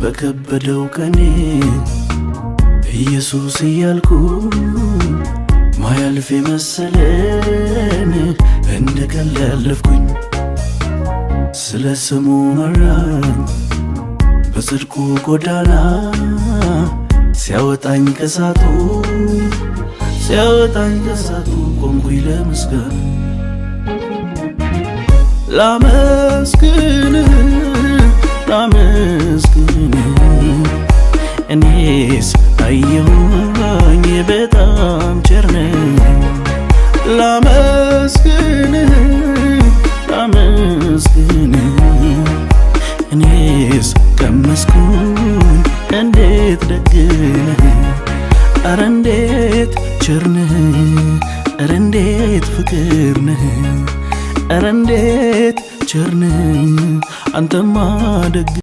በከበደው ቀኔ ኢየሱስ እያልኩ ማያልፍ መሰለን እንደ ቀልድ ያለፍኩኝ ስለ ስሙ መራኝ በጽድቁ ጎዳና ሲያወጣኝ ከሳቱ ቆምኩኝ ለምስጋና ላመስግን እኔስ አየሁኝ በጣም ቸር ነህ ላመስግን እኔስ ቀመስኩኝ እንዴት ደግ ነህ ኧረ እንዴት ቸር ነህ ኧረ እንዴት ፍቅር ነህ ኧረ እንዴት ቸር ነህ አንተማ ደግ